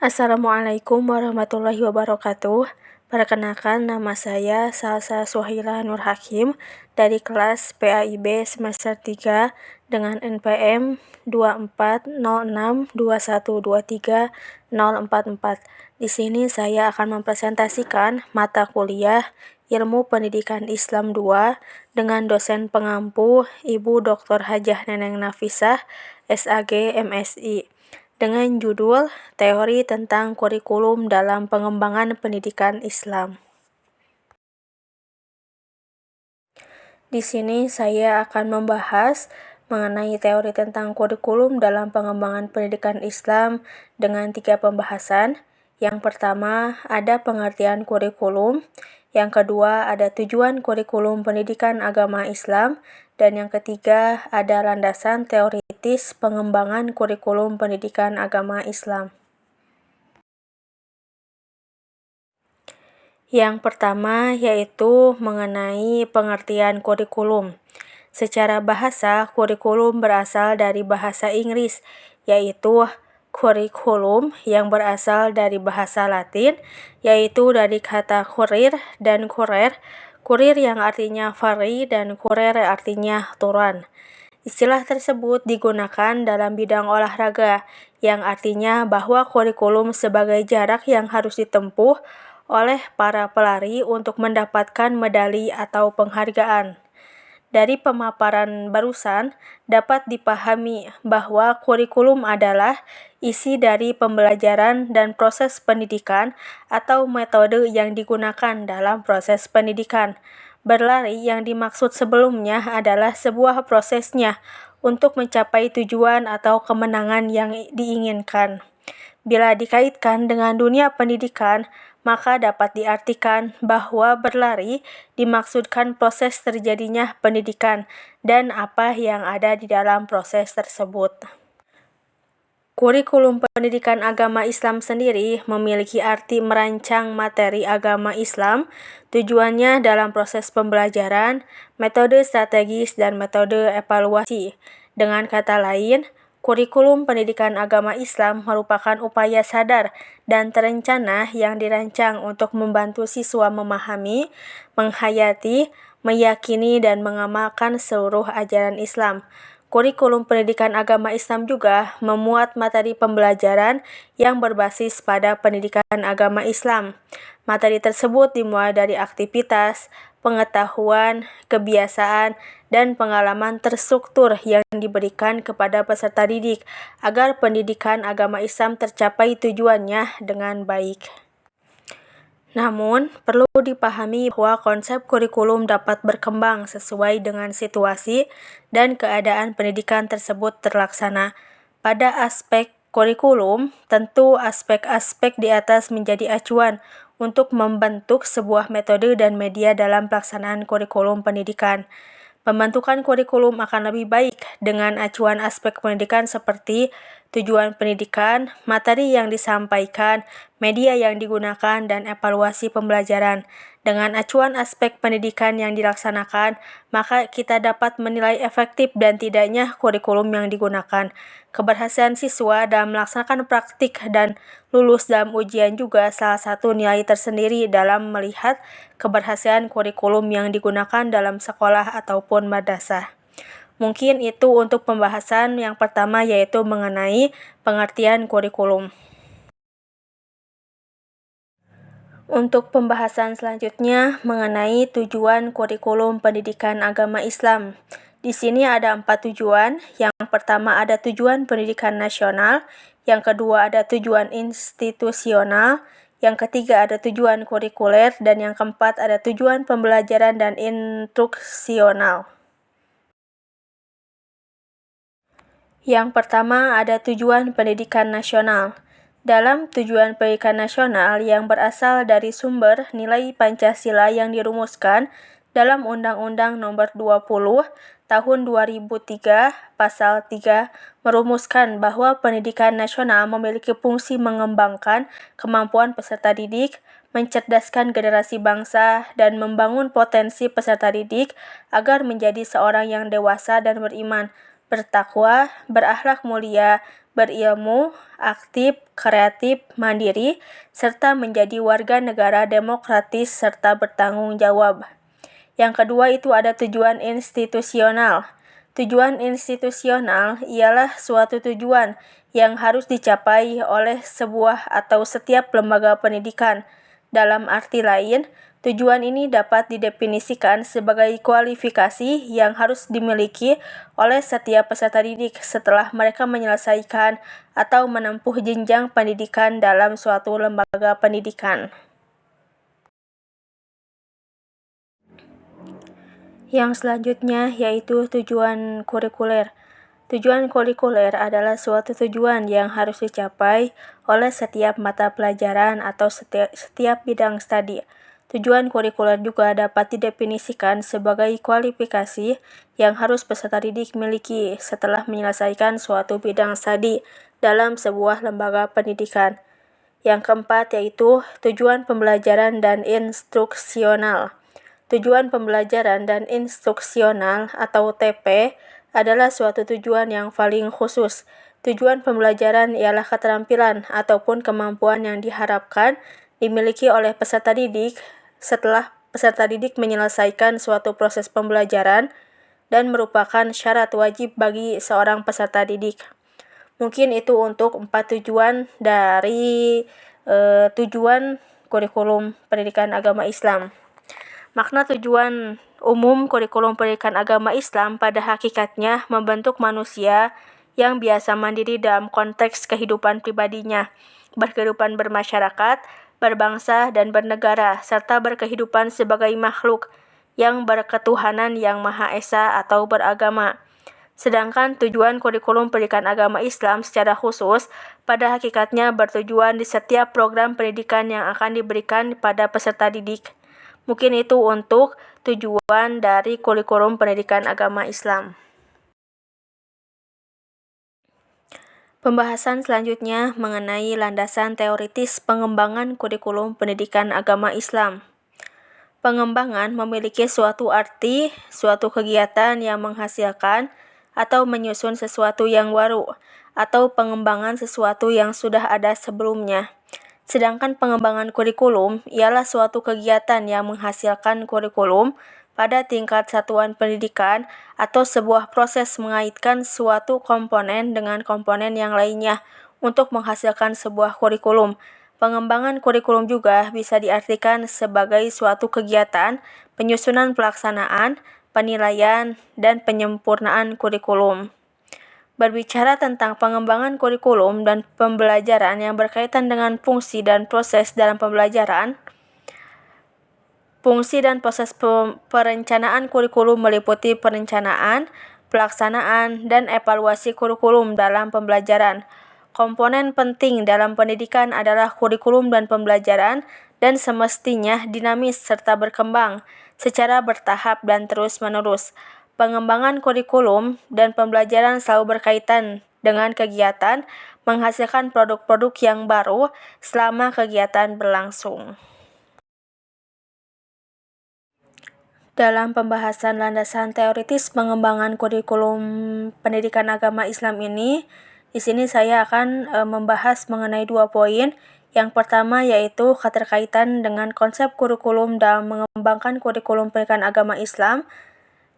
Assalamualaikum warahmatullahi wabarakatuh. Perkenalkan, nama saya Salsa Suhaila Nur Hakim dari kelas PAIB semester 3 dengan NPM 240621230044. Di sini saya akan mempresentasikan mata kuliah Ilmu Pendidikan Islam 2 dengan dosen pengampu Ibu Dr. Hajah Neneng Nafisah, SAG MSI, dengan judul Teori tentang Kurikulum dalam Pengembangan Pendidikan Islam. Di sini saya akan membahas mengenai teori tentang kurikulum dalam pengembangan pendidikan Islam dengan 3 pembahasan. Yang pertama, ada pengertian kurikulum. Yang kedua, ada tujuan kurikulum pendidikan agama Islam. Dan yang ketiga, ada landasan teoritis pengembangan kurikulum pendidikan agama Islam. Yang pertama yaitu mengenai pengertian kurikulum. Secara bahasa, kurikulum berasal dari bahasa Inggris, yaitu curriculum yang berasal dari bahasa Latin, yaitu dari kata kurir dan kurer. Kurir yang artinya fari dan kurer artinya turun. Istilah tersebut digunakan dalam bidang olahraga, yang artinya bahwa kurikulum sebagai jarak yang harus ditempuh oleh para pelari untuk mendapatkan medali atau penghargaan. Dari pemaparan barusan, dapat dipahami bahwa kurikulum adalah isi dari pembelajaran dan proses pendidikan atau metode yang digunakan dalam proses pendidikan. Berlari yang dimaksud sebelumnya adalah sebuah prosesnya untuk mencapai tujuan atau kemenangan yang diinginkan. Bila dikaitkan dengan dunia pendidikan, maka dapat diartikan bahwa berlari dimaksudkan proses terjadinya pendidikan dan apa yang ada di dalam proses tersebut. Kurikulum pendidikan agama Islam sendiri memiliki arti merancang materi agama Islam. Tujuannya dalam proses pembelajaran, metode strategis, dan metode evaluasi. Dengan kata lain, kurikulum pendidikan agama Islam merupakan upaya sadar dan terencana yang dirancang untuk membantu siswa memahami, menghayati, meyakini, dan mengamalkan seluruh ajaran Islam. Kurikulum pendidikan agama Islam juga memuat materi pembelajaran yang berbasis pada pendidikan agama Islam. Materi tersebut dimulai dari aktivitas, pengetahuan, kebiasaan, dan pengalaman terstruktur yang diberikan kepada peserta didik agar pendidikan agama Islam tercapai tujuannya dengan baik. Namun, perlu dipahami bahwa konsep kurikulum dapat berkembang sesuai dengan situasi dan keadaan pendidikan tersebut terlaksana. Pada aspek kurikulum, tentu aspek-aspek di atas menjadi acuan untuk membentuk sebuah metode dan media dalam pelaksanaan kurikulum pendidikan. Pembentukan kurikulum akan lebih baik dengan acuan aspek pendidikan seperti tujuan pendidikan, materi yang disampaikan, media yang digunakan, dan evaluasi pembelajaran. Dengan acuan aspek pendidikan yang dilaksanakan, maka kita dapat menilai efektif dan tidaknya kurikulum yang digunakan. Keberhasilan siswa dalam melaksanakan praktik dan lulus dalam ujian juga salah satu nilai tersendiri dalam melihat keberhasilan kurikulum yang digunakan dalam sekolah ataupun madrasah. Mungkin itu untuk pembahasan yang pertama, yaitu mengenai pengertian kurikulum. Untuk pembahasan selanjutnya mengenai tujuan kurikulum pendidikan agama Islam. Di sini ada 4 tujuan. Yang pertama ada tujuan pendidikan nasional, yang kedua ada tujuan institusional, yang ketiga ada tujuan kurikuler, dan yang keempat ada tujuan pembelajaran dan instruksional. Yang pertama ada tujuan pendidikan nasional. Dalam tujuan pendidikan nasional yang berasal dari sumber nilai Pancasila yang dirumuskan dalam Undang-Undang Nomor 20 Tahun 2003 Pasal 3 merumuskan bahwa pendidikan nasional memiliki fungsi mengembangkan kemampuan peserta didik, mencerdaskan generasi bangsa, dan membangun potensi peserta didik agar menjadi seorang yang dewasa dan beriman, bertakwa, berakhlak mulia, berilmu, aktif, kreatif, mandiri, serta menjadi warga negara demokratis serta bertanggung jawab. Yang kedua itu ada tujuan institusional. Tujuan institusional ialah suatu tujuan yang harus dicapai oleh sebuah atau setiap lembaga pendidikan. Dalam arti lain, tujuan ini dapat didefinisikan sebagai kualifikasi yang harus dimiliki oleh setiap peserta didik setelah mereka menyelesaikan atau menempuh jenjang pendidikan dalam suatu lembaga pendidikan. Yang selanjutnya yaitu tujuan kurikuler. Tujuan kurikuler adalah suatu tujuan yang harus dicapai oleh setiap mata pelajaran atau setiap bidang studi. Tujuan kurikuler juga dapat didefinisikan sebagai kualifikasi yang harus peserta didik miliki setelah menyelesaikan suatu bidang studi dalam sebuah lembaga pendidikan. Yang keempat yaitu tujuan pembelajaran dan instruksional. Tujuan pembelajaran dan instruksional atau TP adalah suatu tujuan yang paling khusus. Tujuan pembelajaran ialah keterampilan ataupun kemampuan yang diharapkan dimiliki oleh peserta didik setelah peserta didik menyelesaikan suatu proses pembelajaran dan merupakan syarat wajib bagi seorang peserta didik. Mungkin itu untuk 4 tujuan dari tujuan kurikulum pendidikan agama Islam. Makna tujuan umum kurikulum pendidikan agama Islam pada hakikatnya membentuk manusia yang biasa mandiri dalam konteks kehidupan pribadinya, berkehidupan bermasyarakat, berbangsa, dan bernegara, serta berkehidupan sebagai makhluk yang berketuhanan yang Maha Esa atau beragama. Sedangkan tujuan kurikulum pendidikan agama Islam secara khusus pada hakikatnya bertujuan di setiap program pendidikan yang akan diberikan pada peserta didik. Mungkin itu untuk tujuan dari kurikulum pendidikan agama Islam. Pembahasan selanjutnya mengenai landasan teoritis pengembangan kurikulum pendidikan agama Islam. Pengembangan memiliki suatu arti, suatu kegiatan yang menghasilkan atau menyusun sesuatu yang baru, atau pengembangan sesuatu yang sudah ada sebelumnya. Sedangkan pengembangan kurikulum ialah suatu kegiatan yang menghasilkan kurikulum pada tingkat satuan pendidikan atau sebuah proses mengaitkan suatu komponen dengan komponen yang lainnya untuk menghasilkan sebuah kurikulum. Pengembangan kurikulum juga bisa diartikan sebagai suatu kegiatan penyusunan pelaksanaan, penilaian, dan penyempurnaan kurikulum. Berbicara tentang pengembangan kurikulum dan pembelajaran yang berkaitan dengan fungsi dan proses dalam pembelajaran. Fungsi dan proses perencanaan kurikulum meliputi perencanaan, pelaksanaan, dan evaluasi kurikulum dalam pembelajaran. Komponen penting dalam pendidikan adalah kurikulum dan pembelajaran dan semestinya dinamis serta berkembang secara bertahap dan terus-menerus. Pengembangan kurikulum dan pembelajaran selalu berkaitan dengan kegiatan menghasilkan produk-produk yang baru selama kegiatan berlangsung. Dalam pembahasan landasan teoritis pengembangan kurikulum pendidikan agama Islam ini, di sini saya akan membahas mengenai 2 poin. Yang pertama yaitu keterkaitan dengan konsep kurikulum dalam mengembangkan kurikulum pendidikan agama Islam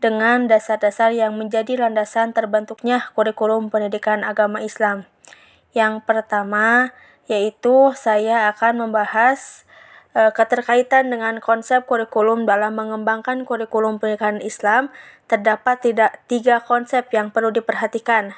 dengan dasar-dasar yang menjadi landasan terbentuknya kurikulum pendidikan agama Islam. Yang pertama yaitu saya akan membahas keterkaitan dengan konsep kurikulum dalam mengembangkan kurikulum pendidikan Islam. Terdapat 3 konsep yang perlu diperhatikan.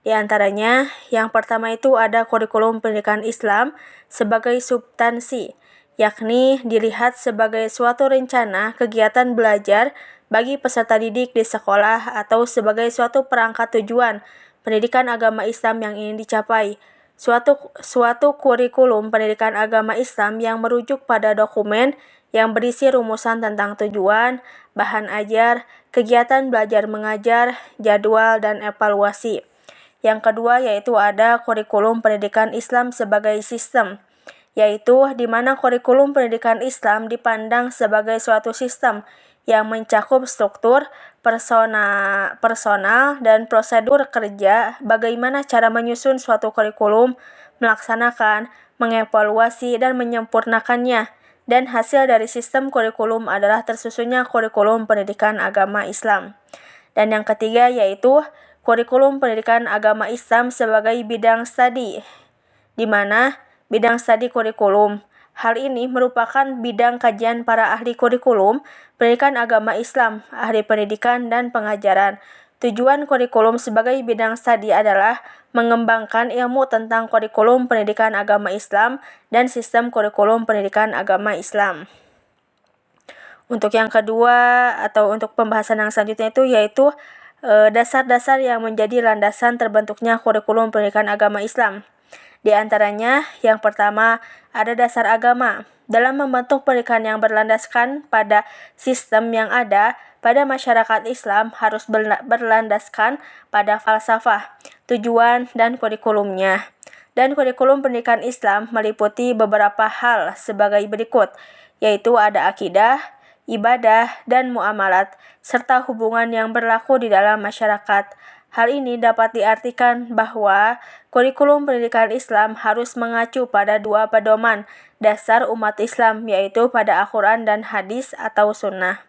Di antaranya, yang pertama itu ada kurikulum pendidikan Islam sebagai substansi, yakni dilihat sebagai suatu rencana kegiatan belajar bagi peserta didik di sekolah atau sebagai suatu perangkat tujuan pendidikan agama Islam yang ingin dicapai. Suatu kurikulum pendidikan agama Islam yang merujuk pada dokumen yang berisi rumusan tentang tujuan, bahan ajar, kegiatan belajar mengajar, jadwal, dan evaluasi. Yang kedua yaitu ada kurikulum pendidikan Islam sebagai sistem, yaitu di mana kurikulum pendidikan Islam dipandang sebagai suatu sistem yang mencakup struktur, personal, dan prosedur kerja, bagaimana cara menyusun suatu kurikulum, melaksanakan, mengevaluasi, dan menyempurnakannya. Dan hasil dari sistem kurikulum adalah tersusunnya kurikulum pendidikan agama Islam. Dan yang ketiga yaitu kurikulum pendidikan agama Islam sebagai bidang studi, di mana bidang studi kurikulum. Hal ini merupakan bidang kajian para ahli kurikulum, pendidikan agama Islam, ahli pendidikan, dan pengajaran. Tujuan kurikulum sebagai bidang studi adalah mengembangkan ilmu tentang kurikulum pendidikan agama Islam dan sistem kurikulum pendidikan agama Islam. Untuk yang kedua atau untuk pembahasan yang selanjutnya itu yaitu dasar-dasar yang menjadi landasan terbentuknya kurikulum pendidikan agama Islam. Di antaranya, yang pertama ada dasar agama. Dalam membentuk pendidikan yang berlandaskan pada sistem yang ada pada masyarakat Islam harus berlandaskan pada falsafah, tujuan, dan kurikulumnya. Dan kurikulum pendidikan Islam meliputi beberapa hal sebagai berikut, yaitu ada akidah, ibadah, dan muamalat, serta hubungan yang berlaku di dalam masyarakat. Hal ini dapat diartikan bahwa kurikulum pendidikan Islam harus mengacu pada dua pedoman dasar umat Islam, yaitu pada Al-Quran dan hadis atau sunnah.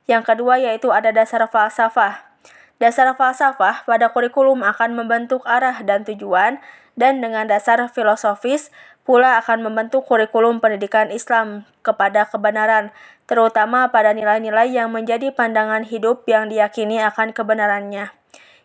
Yang kedua yaitu ada dasar falsafah. Dasar falsafah pada kurikulum akan membentuk arah dan tujuan, dan dengan dasar filosofis pula akan membentuk kurikulum pendidikan Islam kepada kebenaran, terutama pada nilai-nilai yang menjadi pandangan hidup yang diyakini akan kebenarannya.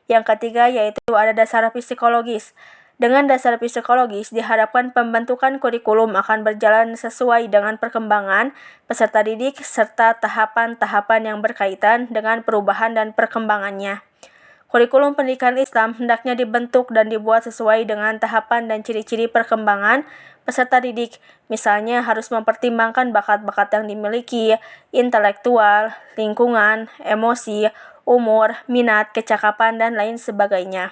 Yang ketiga yaitu ada dasar psikologis. Dengan dasar psikologis diharapkan pembentukan kurikulum akan berjalan sesuai dengan perkembangan peserta didik serta tahapan-tahapan yang berkaitan dengan perubahan dan perkembangannya. Kurikulum pendidikan Islam hendaknya dibentuk dan dibuat sesuai dengan tahapan dan ciri-ciri perkembangan peserta didik. Misalnya harus mempertimbangkan bakat-bakat yang dimiliki, intelektual, lingkungan, emosi, umur, minat, kecakapan, dan lain sebagainya.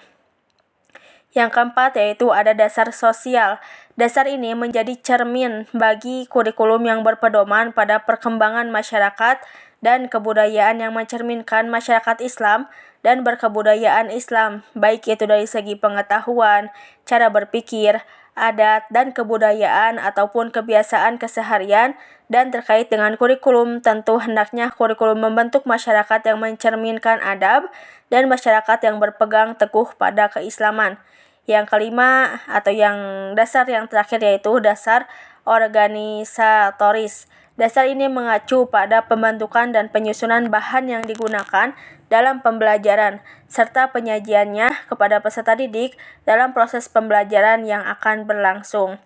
Yang keempat yaitu ada dasar sosial. Dasar ini menjadi cermin bagi kurikulum yang berpedoman pada perkembangan masyarakat dan kebudayaan yang mencerminkan masyarakat Islam dan berkebudayaan Islam, baik itu dari segi pengetahuan, cara berpikir, adat, dan kebudayaan ataupun kebiasaan keseharian. Dan terkait dengan kurikulum, tentu hendaknya kurikulum membentuk masyarakat yang mencerminkan adab dan masyarakat yang berpegang teguh pada keislaman. Yang kelima atau yang dasar yang terakhir yaitu dasar organisatoris. Dasar ini mengacu pada pembentukan dan penyusunan bahan yang digunakan dalam pembelajaran serta penyajiannya kepada peserta didik dalam proses pembelajaran yang akan berlangsung.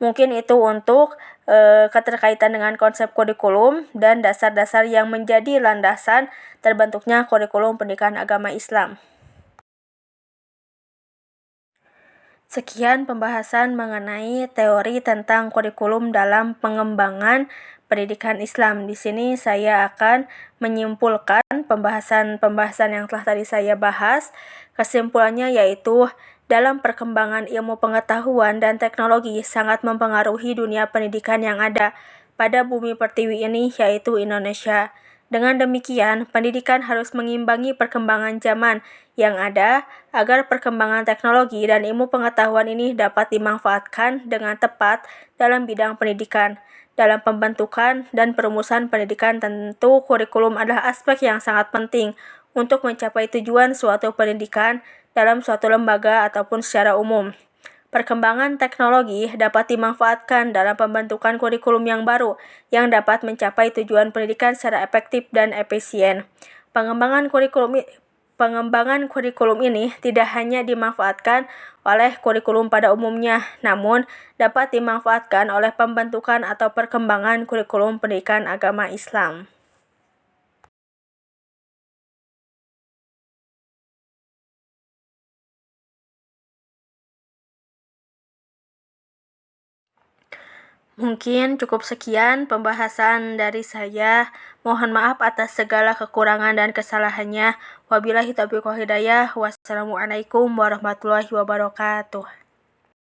Mungkin itu untuk keterkaitan dengan konsep kurikulum dan dasar-dasar yang menjadi landasan terbentuknya kurikulum pendidikan agama Islam. Sekian pembahasan mengenai teori tentang kurikulum dalam pengembangan pendidikan Islam. Di sini saya akan menyimpulkan pembahasan yang telah tadi saya bahas. Kesimpulannya yaitu dalam perkembangan ilmu pengetahuan dan teknologi sangat mempengaruhi dunia pendidikan yang ada pada bumi pertiwi ini, yaitu Indonesia. Dengan demikian, pendidikan harus mengimbangi perkembangan zaman yang ada agar perkembangan teknologi dan ilmu pengetahuan ini dapat dimanfaatkan dengan tepat dalam bidang pendidikan. Dalam pembentukan dan perumusan pendidikan, tentu kurikulum adalah aspek yang sangat penting untuk mencapai tujuan suatu pendidikan dalam suatu lembaga ataupun secara umum. Perkembangan teknologi dapat dimanfaatkan dalam pembentukan kurikulum yang baru yang dapat mencapai tujuan pendidikan secara efektif dan efisien. Pengembangan kurikulum ini tidak hanya dimanfaatkan oleh kurikulum pada umumnya, namun dapat dimanfaatkan oleh pembentukan atau perkembangan kurikulum pendidikan agama Islam. Mungkin cukup sekian pembahasan dari saya. Mohon maaf atas segala kekurangan dan kesalahannya. Wabillahi taufiq wal hidayah. Wassalamualaikum warahmatullahi wabarakatuh.